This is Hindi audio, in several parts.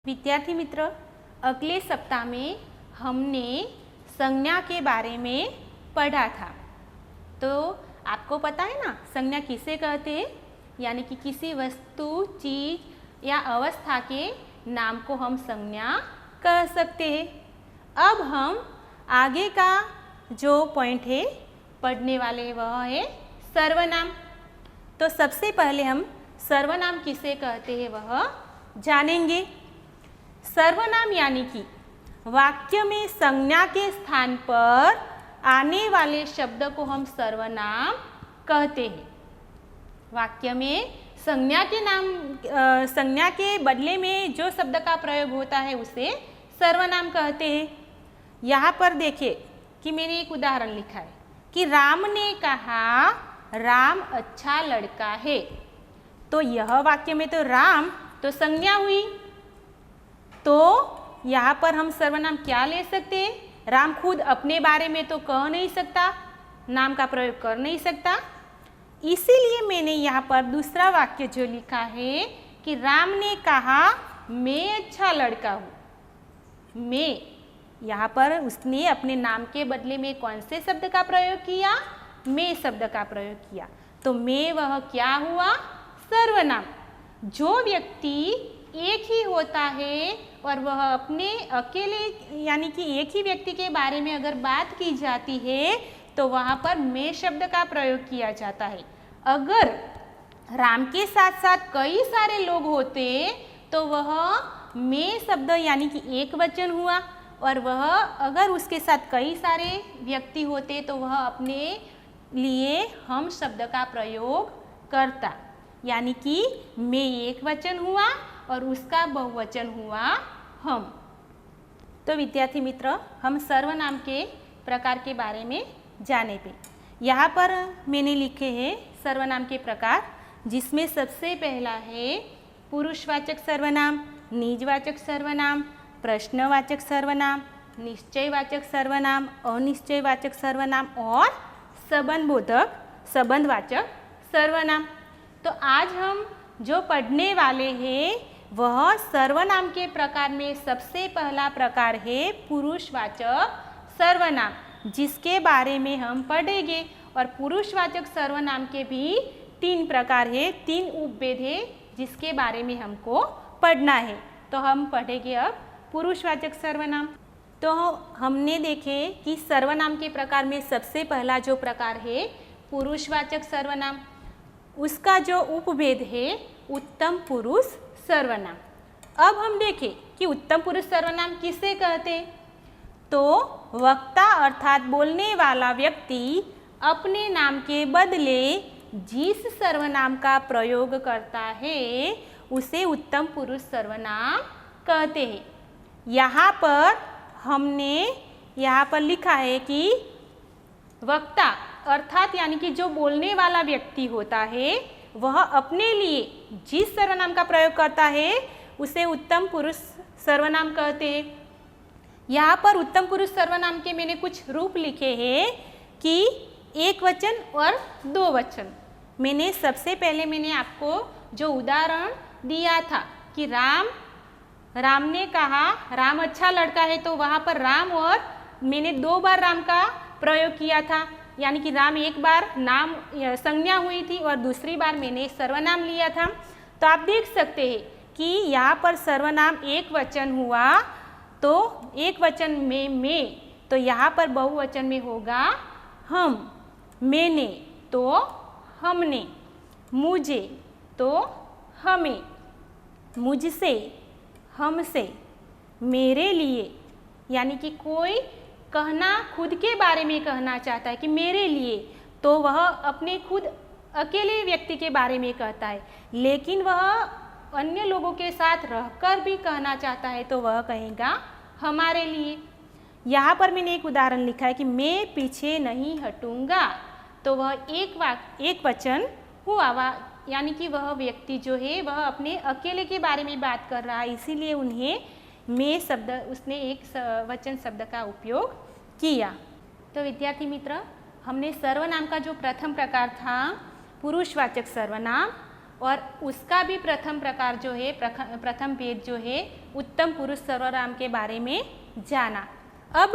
विद्यार्थी मित्र, अगले सप्ताह में हमने संज्ञा के बारे में पढ़ा था। तो आपको पता है ना संज्ञा किसे कहते हैं, यानी कि किसी वस्तु, चीज या अवस्था के नाम को हम संज्ञा कह सकते हैं। अब हम आगे का जो पॉइंट है पढ़ने वाले वह है सर्वनाम। तो सबसे पहले हम सर्वनाम किसे कहते हैं वह जानेंगे। सर्वनाम यानी कि वाक्य में संज्ञा के स्थान पर आने वाले शब्द को हम सर्वनाम कहते हैं। वाक्य में संज्ञा के बदले में जो शब्द का प्रयोग होता है उसे सर्वनाम कहते हैं। यहाँ पर देखिए कि मैंने एक उदाहरण लिखा है कि राम ने कहा राम अच्छा लड़का है। तो यह वाक्य में तो राम तो संज्ञा हुई, तो यहाँ पर हम सर्वनाम क्या ले सकते हैं? राम खुद अपने बारे में तो कह नहीं सकता, नाम का प्रयोग कर नहीं सकता, इसीलिए मैंने यहाँ पर दूसरा वाक्य जो लिखा है कि राम ने कहा मैं अच्छा लड़का हूँ। मैं, यहाँ पर उसने अपने नाम के बदले में कौन से शब्द का प्रयोग किया? मैं शब्द का प्रयोग किया। तो मैं वह क्या हुआ? सर्वनाम। जो व्यक्ति एक ही होता है और वह अपने अकेले यानी कि एक ही व्यक्ति के बारे में अगर बात की जाती है तो वहाँ पर मैं शब्द का प्रयोग किया जाता है। अगर राम के साथ साथ कई सारे लोग होते तो वह मैं शब्द यानी कि एक वचन हुआ, और वह अगर उसके साथ कई सारे व्यक्ति होते तो वह अपने लिए हम शब्द का प्रयोग करता, यानी कि मैं एक वचन हुआ और उसका बहुवचन हुआ हम। तो विद्यार्थी मित्र, हम सर्वनाम के प्रकार के बारे में जाने पे यहाँ पर मैंने लिखे हैं सर्वनाम के प्रकार, जिसमें सबसे पहला है पुरुषवाचक सर्वनाम, निजवाचक सर्वनाम, प्रश्नवाचक सर्वनाम, निश्चयवाचक सर्वनाम, अनिश्चयवाचक सर्वनाम और संबंधबोधक संबंधवाचक सर्वनाम। तो आज हम जो पढ़ने वाले हैं वह सर्वनाम के प्रकार में सबसे पहला प्रकार है पुरुषवाचक सर्वनाम, जिसके बारे में हम पढ़ेंगे। और पुरुषवाचक सर्वनाम के भी 3 प्रकार है, 3 उपभेद है जिसके बारे में हमको पढ़ना है। तो हम पढ़ेंगे अब पुरुषवाचक सर्वनाम। तो हमने देखे कि सर्वनाम के प्रकार में सबसे पहला जो प्रकार है पुरुषवाचक सर्वनाम, उसका जो उपभेद है उत्तम पुरुष सर्वनाम। अब हम देखें कि उत्तम पुरुष सर्वनाम किसे कहते हैं। तो वक्ता अर्थात बोलने वाला व्यक्ति अपने नाम के बदले जिस सर्वनाम का प्रयोग करता है उसे उत्तम पुरुष सर्वनाम कहते हैं। यहाँ पर हमने लिखा है कि वक्ता अर्थात यानी कि जो बोलने वाला व्यक्ति होता है वह अपने लिए जिस सर्वनाम का प्रयोग करता है उसे उत्तम पुरुष सर्वनाम कहते हैं। यहाँ पर उत्तम पुरुष सर्वनाम के मैंने कुछ रूप लिखे हैं कि एक वचन और 2 वचन। मैंने सबसे पहले आपको जो उदाहरण दिया था कि राम ने कहा राम अच्छा लड़का है, तो वहाँ पर राम और मैंने 2 बार राम का प्रयोग किया था, यानी कि राम एक बार नाम संज्ञा हुई थी और दूसरी बार मैंने सर्वनाम लिया था। तो आप देख सकते हैं कि यहाँ पर सर्वनाम एक वचन हुआ, तो एक वचन में मैं, तो यहाँ पर बहुवचन में होगा हम, मैंने तो हमने, मुझे तो हमें, मुझसे हमसे, मेरे लिए, यानी कि कोई कहना खुद के बारे में कहना चाहता है कि मेरे लिए, तो वह अपने खुद अकेले व्यक्ति के बारे में कहता है, लेकिन वह अन्य लोगों के साथ रहकर भी कहना चाहता है तो वह कहेगा हमारे लिए। यहाँ पर मैंने एक उदाहरण लिखा है कि मैं पीछे नहीं हटूंगा, तो वह एक वचन हुआ, यानी कि वह व्यक्ति जो है वह अपने अकेले के बारे में बात कर रहा है, इसीलिए उन्हें मैं शब्द उसने एक वचन शब्द का उपयोग किया। तो विद्यार्थी मित्र, हमने सर्वनाम का जो प्रथम प्रकार था पुरुषवाचक सर्वनाम, और उसका भी प्रथम प्रकार जो है, प्रथम भेद जो है उत्तम पुरुष सर्वनाम के बारे में जाना। अब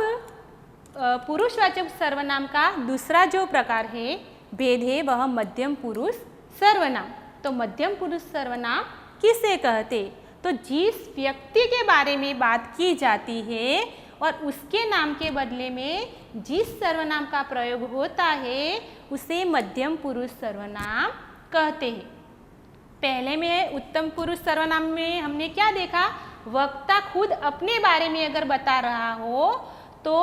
पुरुषवाचक सर्वनाम का दूसरा जो प्रकार है, भेद है, वह मध्यम पुरुष सर्वनाम। तो मध्यम पुरुष सर्वनाम किसे कहते? तो जिस व्यक्ति के बारे में बात की जाती है और उसके नाम के बदले में जिस सर्वनाम का प्रयोग होता है उसे मध्यम पुरुष सर्वनाम कहते हैं। पहले में उत्तम पुरुष सर्वनाम में हमने क्या देखा? वक्ता खुद अपने बारे में अगर बता रहा हो तो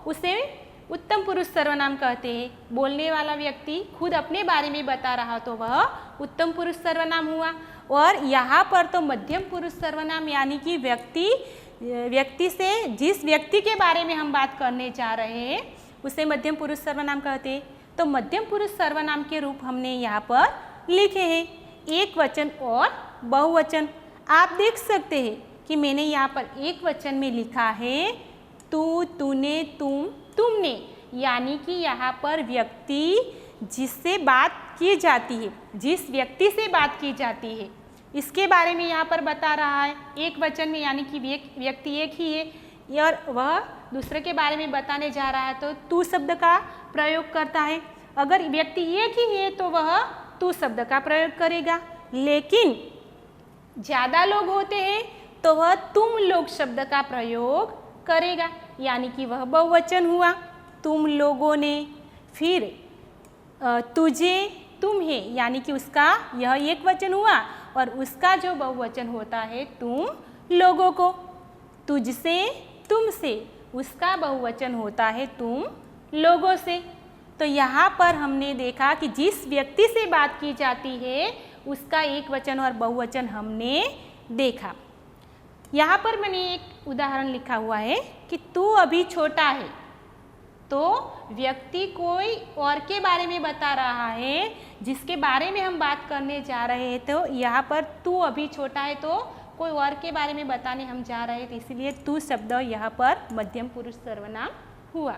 उसे उत्तम पुरुष सर्वनाम कहते हैं। बोलने वाला व्यक्ति खुद अपने बारे में बता रहा तो वह उत्तम पुरुष सर्वनाम हुआ। और यहाँ पर तो मध्यम पुरुष सर्वनाम यानी कि व्यक्ति से जिस व्यक्ति के बारे में हम बात करने जा रहे हैं उसे मध्यम पुरुष सर्वनाम कहते हैं। तो मध्यम पुरुष सर्वनाम के रूप हमने यहाँ पर लिखे हैं, एक वचन और बहुवचन। आप देख सकते हैं कि मैंने यहाँ पर एक वचन में लिखा है तू, तूने, तुम, तुमने, यानी कि यहाँ पर व्यक्ति जिससे बात की जाती है, जिस व्यक्ति से बात की जाती है इसके बारे में यहाँ पर बता रहा है एक वचन में, यानी कि व्यक्ति एक ही है और वह दूसरे के बारे में बताने जा रहा है तो तू शब्द का प्रयोग करता है। अगर व्यक्ति एक ही है तो वह तू शब्द का प्रयोग करेगा, लेकिन ज़्यादा लोग होते हैं तो वह तुम लोग शब्द का प्रयोग करेगा, यानी कि वह बहुवचन हुआ, तुम लोगों ने। फिर तुझे, तुम्हें, यानी कि उसका यह एक वचन हुआ और उसका जो बहुवचन होता है तुम लोगों को। तुझसे, तुमसे, उसका बहुवचन होता है तुम लोगों से। तो यहाँ पर हमने देखा कि जिस व्यक्ति से बात की जाती है उसका एक वचन और बहुवचन हमने देखा। यहाँ पर मैंने एक उदाहरण लिखा हुआ है कि तू अभी छोटा है, तो व्यक्ति कोई और के बारे में बता रहा है जिसके बारे में हम बात करने जा रहे हैं। तो यहाँ पर तू अभी छोटा है तो कोई और के बारे में बताने हम जा रहे हैं, तो इसीलिए तू शब्द यहाँ पर मध्यम पुरुष सर्वनाम हुआ।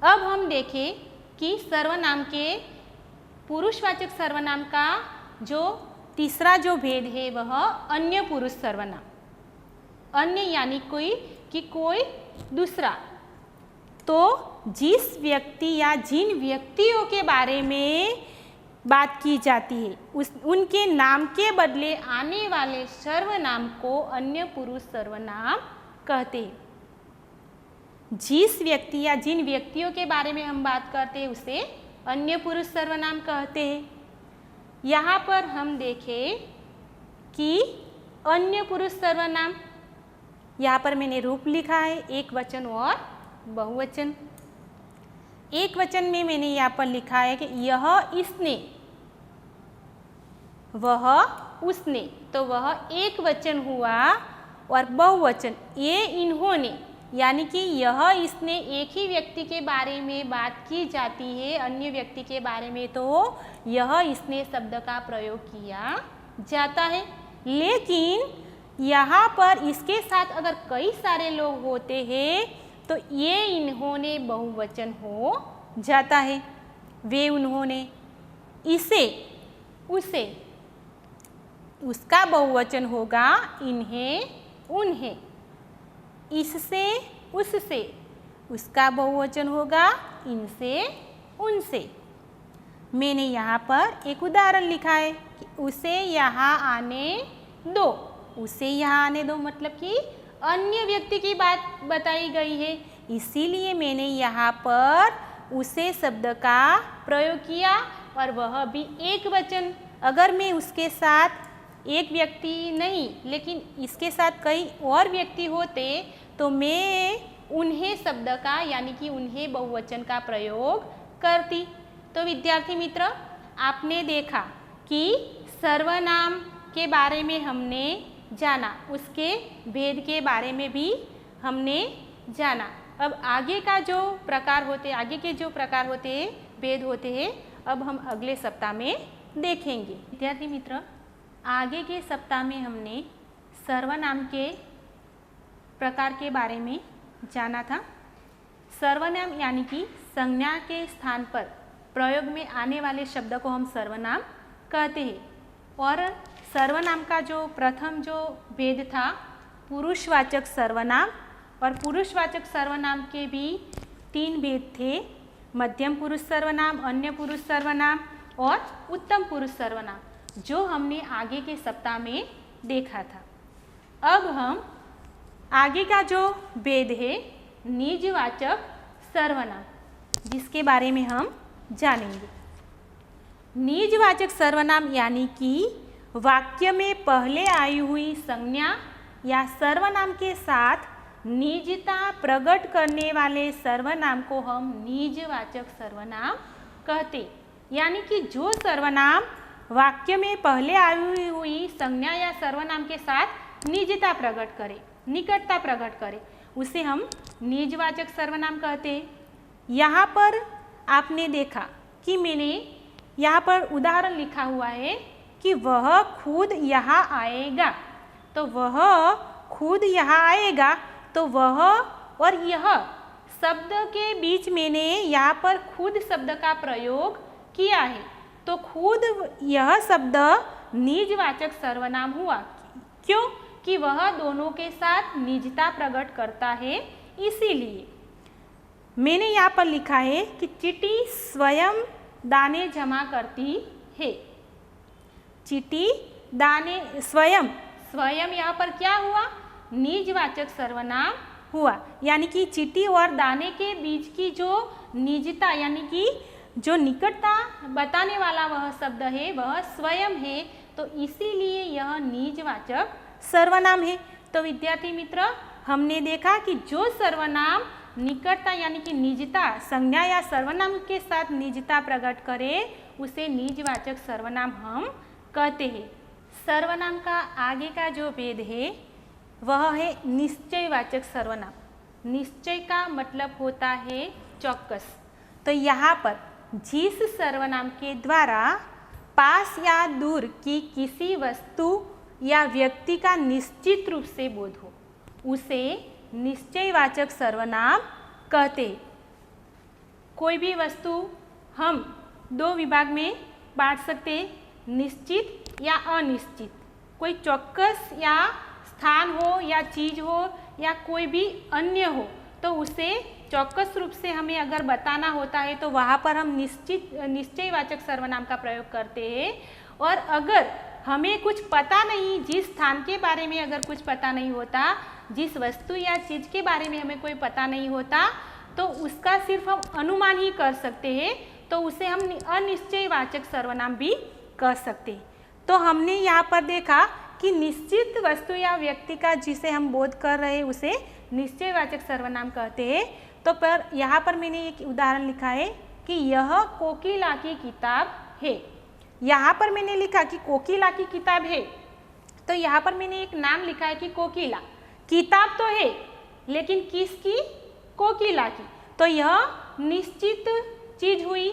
अब हम देखें कि सर्वनाम के पुरुषवाचक सर्वनाम का जो तीसरा जो भेद है वह अन्य पुरुष सर्वनाम। अन्य यानी कोई दूसरा। तो जिस व्यक्ति या जिन व्यक्तियों के बारे में बात की जाती है उनके नाम के बदले आने वाले सर्वनाम को अन्य पुरुष सर्वनाम कहते हैं। जिस व्यक्ति या जिन व्यक्तियों के बारे में हम बात करते हैं उसे अन्य पुरुष सर्वनाम कहते हैं। यहाँ पर हम देखें कि अन्य पुरुष सर्वनाम, यहाँ पर मैंने रूप लिखा है एक वचन और बहुवचन। एक वचन में मैंने यहाँ पर लिखा है कि यह इसने, वह उसने, तो वह एक वचन हुआ। और बहुवचन ये इन्होंने, यानी कि यह इसने एक ही व्यक्ति के बारे में बात की जाती है, अन्य व्यक्ति के बारे में तो यह इसने शब्द का प्रयोग किया जाता है। लेकिन यहाँ पर इसके साथ अगर कई सारे लोग होते हैं तो ये इन्होंने बहुवचन हो जाता है। वे, उन्होंने, इसे, उसे, उसका बहुवचन होगा इन्हें, उन्हें, इससे, उससे, उसका बहुवचन होगा इनसे, उनसे। मैंने यहाँ पर एक उदाहरण लिखा है कि उसे यहाँ आने दो। उसे यहाँ आने दो मतलब कि अन्य व्यक्ति की बात बताई गई है, इसीलिए मैंने यहाँ पर उसे शब्द का प्रयोग किया और वह भी एक वचन। अगर मैं उसके साथ एक व्यक्ति नहीं लेकिन इसके साथ कई और व्यक्ति होते तो मैं उन्हें शब्द का यानी कि उन्हें बहुवचन का प्रयोग करती। तो विद्यार्थी मित्र, आपने देखा कि सर्वनाम के बारे में हमने जाना, उसके भेद के बारे में भी हमने जाना। अब आगे के जो प्रकार होते हैं, भेद होते हैं, अब हम अगले सप्ताह में देखेंगे। विद्यार्थी मित्र, आगे के सप्ताह में हमने सर्वनाम के प्रकार के बारे में जाना था। सर्वनाम यानी कि संज्ञा के स्थान पर प्रयोग में आने वाले शब्द को हम सर्वनाम कहते हैं। और सर्वनाम का जो प्रथम जो भेद था पुरुषवाचक सर्वनाम, और पुरुषवाचक सर्वनाम के भी 3 भेद थे, मध्यम पुरुष सर्वनाम, अन्य पुरुष सर्वनाम और उत्तम पुरुष सर्वनाम, जो हमने आगे के सप्ताह में देखा था। अब हम आगे का जो भेद है निजवाचक सर्वनाम, जिसके बारे में हम जानेंगे। निजवाचक सर्वनाम यानी कि वाक्य में पहले आई हुई संज्ञा या सर्वनाम के साथ निजता प्रकट करने वाले सर्वनाम को हम निजवाचक सर्वनाम कहते। यानी कि जो सर्वनाम वाक्य में पहले आई हुई संज्ञा या सर्वनाम के साथ निजता प्रकट करे, निकटता प्रकट करे, उसे हम निजवाचक सर्वनाम कहते हैं। यहाँ पर आपने देखा कि मैंने यहाँ पर उदाहरण लिखा हुआ है कि वह खुद यहाँ आएगा, तो वह खुद यहाँ आएगा, तो वह और यह शब्द के बीच मैंने यहाँ पर खुद शब्द का प्रयोग किया है, तो खुद यह शब्द निजवाचक सर्वनाम हुआ। क्यों? कि वह दोनों के साथ निजता प्रकट करता है, इसीलिए मैंने यहाँ पर लिखा है कि चींटी स्वयं दाने जमा करती है। चींटी दाने स्वयं, स्वयं यहाँ पर क्या हुआ? निजवाचक सर्वनाम हुआ। यानी कि चींटी और दाने के बीच की जो निजता यानी कि जो निकटता बताने वाला वह शब्द है वह स्वयं है, तो इसीलिए यह निजवाचक सर्वनाम है। तो विद्यार्थी मित्र, हमने देखा कि जो सर्वनाम निकटता यानी कि निजता संज्ञा या सर्वनाम के साथ निजता प्रकट करे उसे निजवाचक सर्वनाम हम कहते हैं। सर्वनाम का आगे का जो भेद है वह है निश्चयवाचक सर्वनाम। निश्चय का मतलब होता है चौकस। तो यहाँ पर जिस सर्वनाम के द्वारा पास या दूर की किसी वस्तु या व्यक्ति का निश्चित रूप से बोध हो उसे निश्चयवाचक सर्वनाम कहते हैं। कोई भी वस्तु हम 2 विभाग में बांट सकते हैं, निश्चित या अनिश्चित। कोई चौकस या स्थान हो या चीज हो या कोई भी अन्य हो तो उसे चौकस रूप से हमें अगर बताना होता है तो वहाँ पर हम निश्चयवाचक सर्वनाम का प्रयोग करते हैं। और अगर हमें कुछ पता नहीं, जिस स्थान के बारे में अगर कुछ पता नहीं होता, जिस वस्तु या चीज के बारे में हमें कोई पता नहीं होता, तो उसका सिर्फ हम अनुमान ही कर सकते हैं, तो उसे हम अनिश्चयवाचक सर्वनाम भी कह सकते हैं। तो हमने यहाँ पर देखा कि निश्चित वस्तु या व्यक्ति का जिसे हम बोध कर रहे हैं उसे निश्चयवाचक सर्वनाम कहते हैं। तो पर यहाँ पर मैंने एक उदाहरण लिखा है कि यह कोकिला की किताब है। यहाँ पर मैंने लिखा कि कोकिला की किताब है, तो यहाँ पर मैंने एक नाम लिखा है कि कोकिला। किताब तो है लेकिन किसकी? कोकिला की। तो यह निश्चित चीज हुई,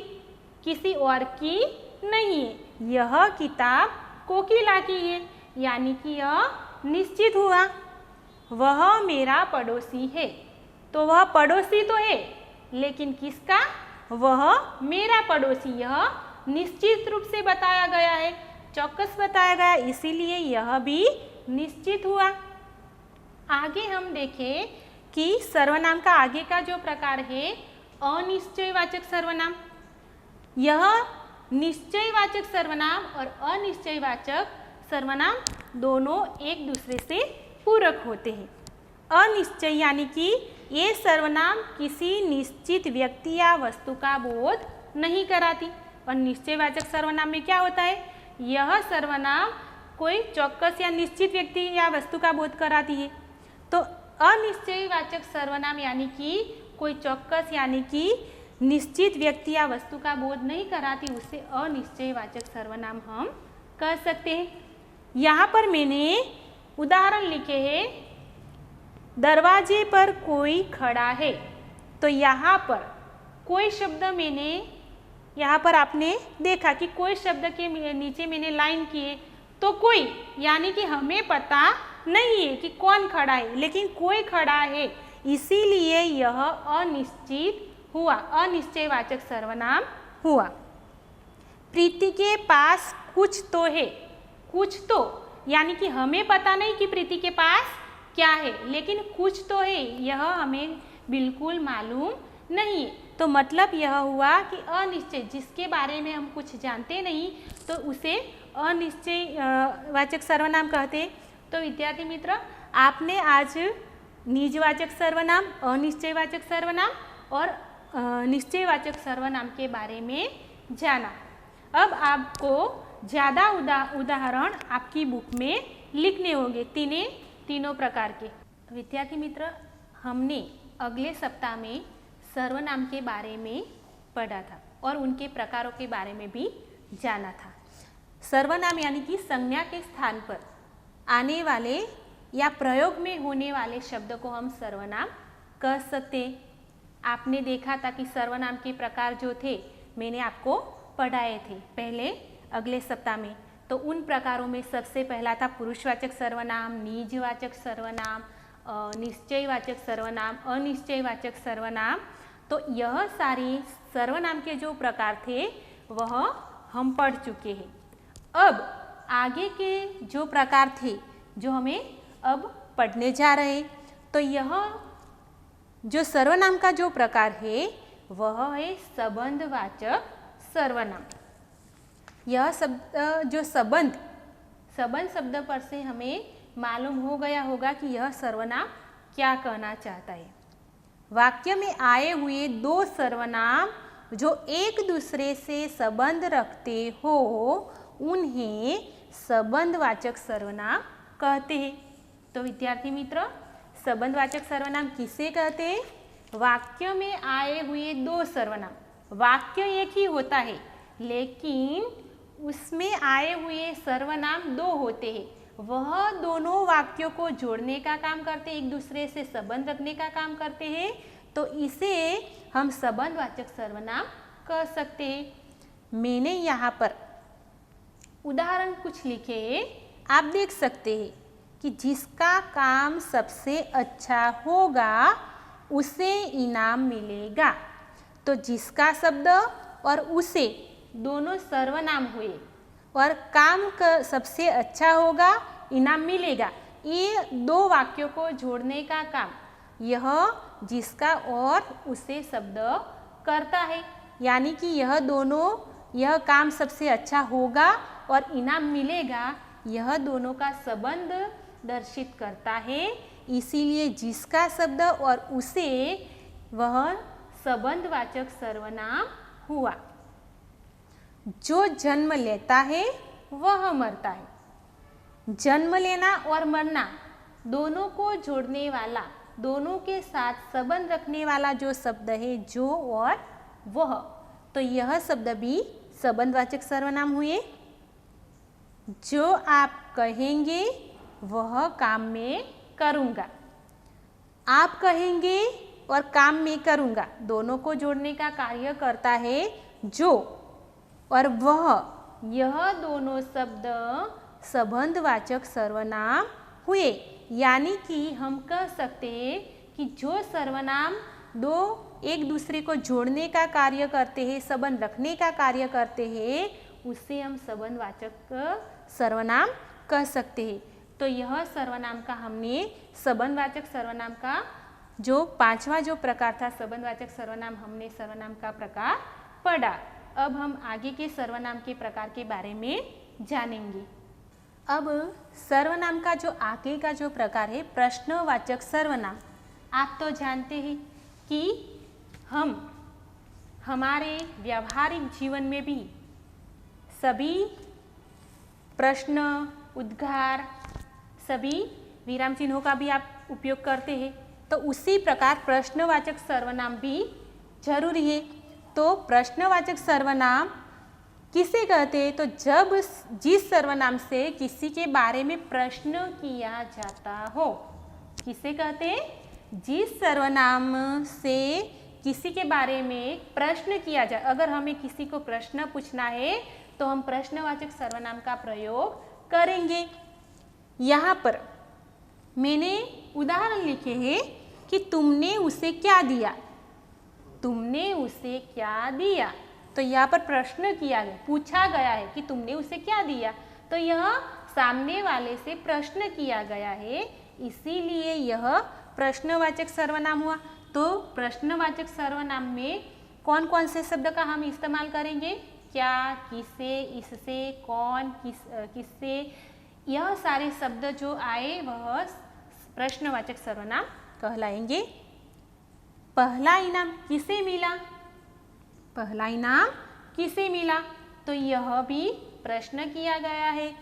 किसी और की नहीं है। यह किताब कोकिला की है, यानी कि यह निश्चित हुआ। वह मेरा पड़ोसी है, तो वह पड़ोसी तो है लेकिन किसका? वह मेरा पड़ोसी। यह निश्चित रूप से बताया गया है, चौकस बताया गया, इसीलिए यह भी निश्चित हुआ। आगे हम देखें कि सर्वनाम का आगे का जो प्रकार है अनिश्चयवाचक सर्वनाम। यह निश्चयवाचक सर्वनाम और अनिश्चयवाचक सर्वनाम दोनों एक दूसरे से पूरक होते हैं। अनिश्चय यानी कि ये सर्वनाम किसी निश्चित व्यक्ति या वस्तु का बोध नहीं कराती, और निश्चयवाचक सर्वनाम में क्या होता है? यह सर्वनाम कोई चौकस या निश्चित व्यक्ति या वस्तु का बोध कराती है। तो अनिश्चयवाचक सर्वनाम यानी कि कोई चौकस यानी कि निश्चित व्यक्ति या वस्तु का बोध नहीं कराती, उसे अनिश्चयवाचक सर्वनाम हम कह सकते हैं। यहाँ पर मैंने उदाहरण लिखे हैं, दरवाजे पर कोई खड़ा है। तो यहाँ पर कोई शब्द मैंने यहाँ पर आपने देखा कि कोई शब्द के नीचे मैंने लाइन किए, तो कोई यानी कि हमें पता नहीं है कि कौन खड़ा है, लेकिन कोई खड़ा है, इसीलिए यह अनिश्चित हुआ, अनिश्चयवाचक सर्वनाम हुआ। प्रीति के पास कुछ तो है, कुछ तो, यानी कि हमें पता नहीं कि प्रीति के पास क्या है, लेकिन कुछ तो है, यह हमें बिल्कुल मालूम नहीं है। तो मतलब यह हुआ कि अनिश्चय, जिसके बारे में हम कुछ जानते नहीं तो उसे अनिश्चय वाचक सर्वनाम कहते हैं। तो विद्यार्थी मित्र, आपने आज निजवाचक सर्वनाम, अनिश्चयवाचक सर्वनाम और निश्चयवाचक सर्वनाम के बारे में जाना। अब आपको ज़्यादा उदाहरण आपकी बुक में लिखने होंगे तीनों प्रकार के। विद्यार्थी मित्र, हमने अगले सप्ताह में सर्वनाम के बारे में पढ़ा था और उनके प्रकारों के बारे में भी जाना था। सर्वनाम यानी कि संज्ञा के स्थान पर आने वाले या प्रयोग में होने वाले शब्द को हम सर्वनाम कह सकते हैं। आपने देखा था कि सर्वनाम के प्रकार जो थे मैंने आपको पढ़ाए थे पहले अगले सप्ताह में। तो उन प्रकारों में सबसे पहला था पुरुषवाचक सर्वनाम, निजवाचक सर्वनाम, निश्चयवाचक सर्वनाम, अनिश्चयवाचक सर्वनाम। तो यह सारी सर्वनाम के जो प्रकार थे वह हम पढ़ चुके हैं। अब आगे के जो प्रकार थे जो हमें अब पढ़ने जा रहे हैं, तो यह जो सर्वनाम का जो प्रकार है वह है संबंधवाचक सर्वनाम। यह शब्द जो संबंध शब्द पर से हमें मालूम हो गया होगा कि यह सर्वनाम क्या कहना चाहता है। वाक्य में आए हुए दो सर्वनाम जो एक दूसरे से संबंध रखते हो उन्हें संबंधवाचक सर्वनाम कहते हैं। तो विद्यार्थी मित्र, संबंधवाचक सर्वनाम किसे कहते हैं? वाक्य में आए हुए दो सर्वनाम। वाक्य एक ही होता है लेकिन उसमें आए हुए सर्वनाम दो होते हैं। वह दोनों वाक्यों को जोड़ने का काम करते हैं, एक दूसरे से संबंध रखने का काम करते हैं। तो इसे हम संबंधवाचक सर्वनाम कह सकते हैं। मैंने यहाँ पर उदाहरण कुछ लिखे हैं, आप देख सकते हैं कि जिसका काम सबसे अच्छा होगा उसे इनाम मिलेगा। तो जिसका शब्द और उसे दोनों सर्वनाम हुए और काम का सबसे अच्छा होगा, इनाम मिलेगा। ये दो वाक्यों को जोड़ने का काम यह जिसका और उसे शब्द करता है। यानी कि यह दोनों, यह काम सबसे अच्छा होगा और इनाम मिलेगा, यह दोनों का संबंध दर्शित करता है। इसीलिए जिसका शब्द और उसे वह संबंधवाचक सर्वनाम हुआ। जो जन्म लेता है वह मरता है। जन्म लेना और मरना दोनों को जोड़ने वाला, दोनों के साथ संबंध रखने वाला जो शब्द है जो और वह, तो यह शब्द भी संबंधवाचक सर्वनाम हुए। जो आप कहेंगे वह काम में करूँगा। आप कहेंगे और काम में करूँगा दोनों को जोड़ने का कार्य करता है जो और वह, यह दोनों शब्द संबंधवाचक सर्वनाम हुए। यानी कि हम कह सकते हैं कि जो सर्वनाम दो एक दूसरे को जोड़ने का कार्य करते हैं, संबंध रखने का कार्य करते हैं, उसे हम संबंधवाचक सर्वनाम कह सकते हैं। तो यह सर्वनाम का हमने संबंधवाचक सर्वनाम का जो पांचवा जो प्रकार था संबंधवाचक सर्वनाम, हमने सर्वनाम का प्रकार पढ़ा। अब हम आगे के सर्वनाम के प्रकार के बारे में जानेंगे। अब सर्वनाम का जो आगे का जो प्रकार है प्रश्नवाचक सर्वनाम। आप तो जानते हैं कि हम हमारे व्यावहारिक जीवन में भी सभी प्रश्न, उद्गार, सभी विराम चिन्हों का भी आप उपयोग करते हैं। तो उसी प्रकार प्रश्नवाचक सर्वनाम भी जरूरी है। तो प्रश्नवाचक सर्वनाम किसे कहते हैं? तो जब जिस सर्वनाम से किसी के बारे में प्रश्न किया जाता हो। किसे कहते हैं? जिस सर्वनाम से किसी के बारे में प्रश्न किया जाए। अगर हमें किसी को प्रश्न पूछना है तो हम प्रश्नवाचक सर्वनाम का प्रयोग करेंगे। यहाँ पर मैंने उदाहरण लिखे हैं कि तुमने उसे क्या दिया। तुमने उसे क्या दिया, तो यहाँ पर प्रश्न किया गया, पूछा गया है कि तुमने उसे क्या दिया। तो यह सामने वाले से प्रश्न किया गया है, इसीलिए यह प्रश्नवाचक सर्वनाम हुआ। तो प्रश्नवाचक सर्वनाम में कौन कौन से शब्द का हम इस्तेमाल करेंगे? क्या, किसे, इससे, कौन, किससे, यह सारे शब्द जो आए वह प्रश्नवाचक सर्वनाम कहलाएंगे। पहला इनाम किसे मिला? पहला इनाम किसे मिला? तो यह भी प्रश्न किया गया है।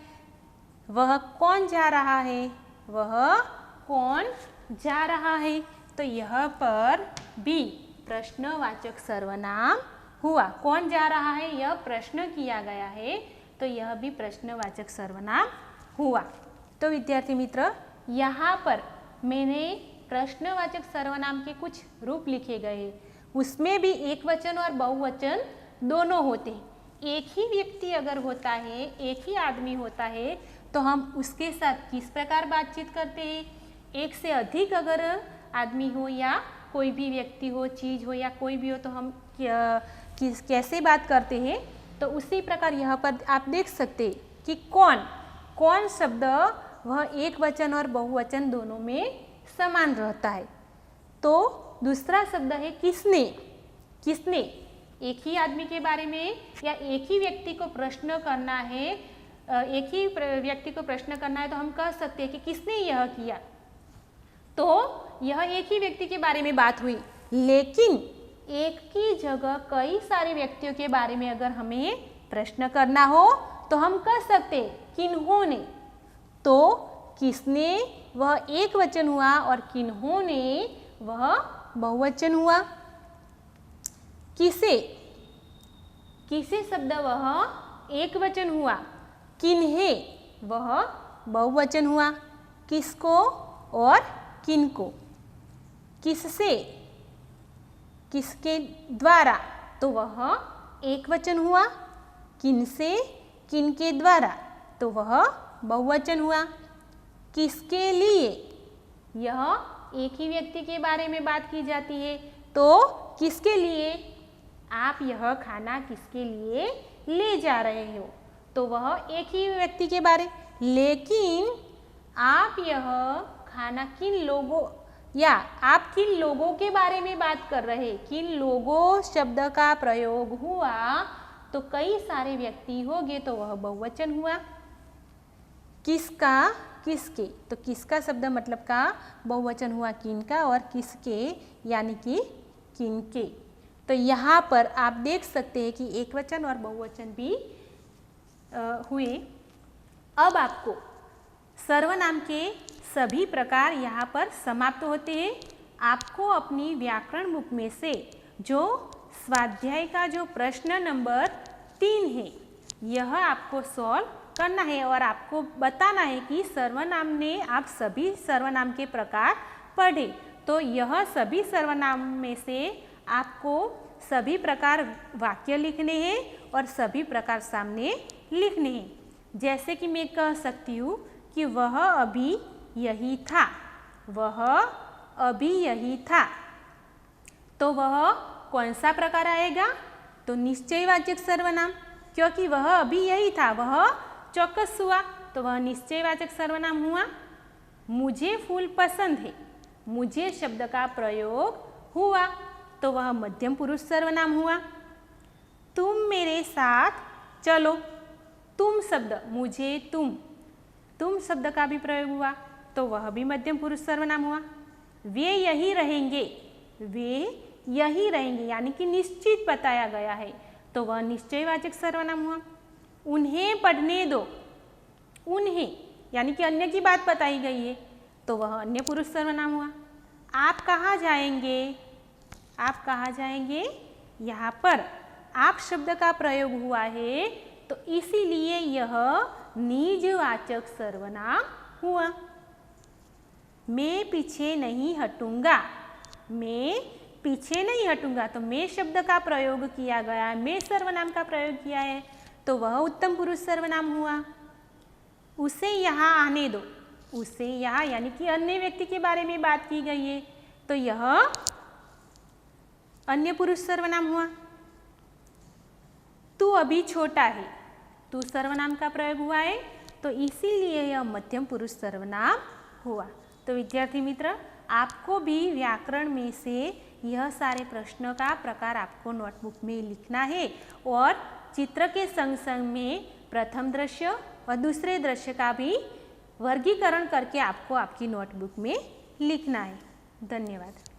वह कौन जा रहा है? वह कौन जा रहा है? तो यह पर भी प्रश्नवाचक सर्वनाम हुआ। कौन जा रहा है? यह प्रश्न किया गया है, तो यह भी प्रश्नवाचक सर्वनाम हुआ। तो विद्यार्थी मित्र, यहाँ पर मैंने प्रश्नवाचक सर्वनाम के कुछ रूप लिखे गए हैं। उसमें भी एक वचन और बहुवचन दोनों होते हैं। एक ही व्यक्ति अगर होता है, एक ही आदमी होता है, तो हम उसके साथ किस प्रकार बातचीत करते हैं? एक से अधिक अगर आदमी हो या कोई भी व्यक्ति हो, चीज़ हो या कोई भी हो, तो हम कैसे बात करते हैं? तो उसी प्रकार यहाँ पर आप देख सकते हैं कि कौन शब्द वह एक वचन और बहुवचन दोनों में समान रहता है। तो दूसरा शब्द है किसने। किसने, एक ही आदमी के बारे में या एक ही व्यक्ति को प्रश्न करना है, एक ही व्यक्ति को प्रश्न करना है, तो हम कह सकते हैं कि किसने यह किया। तो यह एक ही व्यक्ति के बारे में बात हुई, लेकिन एक की जगह कई सारे व्यक्तियों के बारे में अगर हमें प्रश्न करना हो तो हम कह सकते किन्होंने। तो किसने वह एक वचन हुआ और किन्होंने वह बहुवचन हुआ। किसे, किसे शब्द वह एक वचन हुआ, किन्हे वह बहुवचन हुआ। किसको और किनको। किससे, किसके द्वारा, तो वह एक वचन हुआ। किनसे, किनके द्वारा, तो वह बहुवचन हुआ। किसके लिए, यह एक ही व्यक्ति के बारे में बात की जाती है, तो किसके लिए, आप यह खाना किसके लिए ले जा रहे हो, तो वह एक ही व्यक्ति के बारे। लेकिन आप यह खाना किन लोगों या आप किन लोगों के बारे में बात कर रहे, किन लोगों शब्द का प्रयोग हुआ, तो कई सारे व्यक्ति हो गए, तो वह बहुवचन हुआ। किसका, किसके, तो किसका शब्द मतलब का बहुवचन हुआ किनका, और किसके यानी कि किनके। तो यहाँ पर आप देख सकते हैं कि एक वचन और बहुवचन भी हुए। अब आपको सर्वनाम के सभी प्रकार यहाँ पर समाप्त होते हैं। आपको अपनी व्याकरण बुक में से जो स्वाध्याय का जो प्रश्न नंबर 3 है, यह आपको सॉल्व करना है और आपको बताना है कि सर्वनाम ने आप सभी सर्वनाम के प्रकार पढ़े। तो यह सभी सर्वनाम में से आपको सभी प्रकार वाक्य लिखने हैं और सभी प्रकार सामने लिखने हैं। जैसे कि मैं कह सकती हूँ कि वह अभी यही था, वह अभी यही था, तो वह कौन सा प्रकार आएगा, तो निश्चयवाचक सर्वनाम, क्योंकि वह अभी यही था, वह चौकस हुआ, तो वह निश्चयवाचक सर्वनाम हुआ। मुझे फूल पसंद है, मुझे शब्द का प्रयोग हुआ, तो वह मध्यम पुरुष सर्वनाम हुआ। तुम मेरे साथ चलो, तुम शब्द, मुझे तुम शब्द का भी प्रयोग हुआ, तो वह भी मध्यम पुरुष सर्वनाम हुआ। वे यही रहेंगे, वे यही रहेंगे यानी कि निश्चित बताया गया है, तो वह निश्चयवाचक सर्वनाम हुआ। उन्हें पढ़ने दो, उन्हें यानी कि अन्य की बात बताई गई है, तो वह अन्य पुरुष सर्वनाम हुआ। आप कहाँ जाएंगे, आप कहाँ जाएंगे, यहाँ पर आप शब्द का प्रयोग हुआ है, तो इसीलिए यह निजवाचक सर्वनाम हुआ। मैं पीछे नहीं हटूंगा, मैं पीछे नहीं हटूंगा, तो मैं शब्द का प्रयोग किया गया है, मैं सर्वनाम का प्रयोग किया है, तो वह उत्तम पुरुष सर्वनाम हुआ। उसे यहाँ आने दो, उसे यहाँ यानी कि अन्य व्यक्ति के बारे में बात की गई है, तो यह अन्य पुरुष सर्वनाम हुआ। तू अभी छोटा है, तू सर्वनाम का प्रयोग हुआ है, तो इसीलिए यह मध्यम पुरुष सर्वनाम हुआ। तो विद्यार्थी मित्र, आपको भी व्याकरण में से यह सारे प्रश्नों का प्रकार आपको नोटबुक में लिखना है और चित्र के संग संग में प्रथम दृश्य और दूसरे दृश्य का भी वर्गीकरण करके आपको आपकी नोटबुक में लिखना है। धन्यवाद।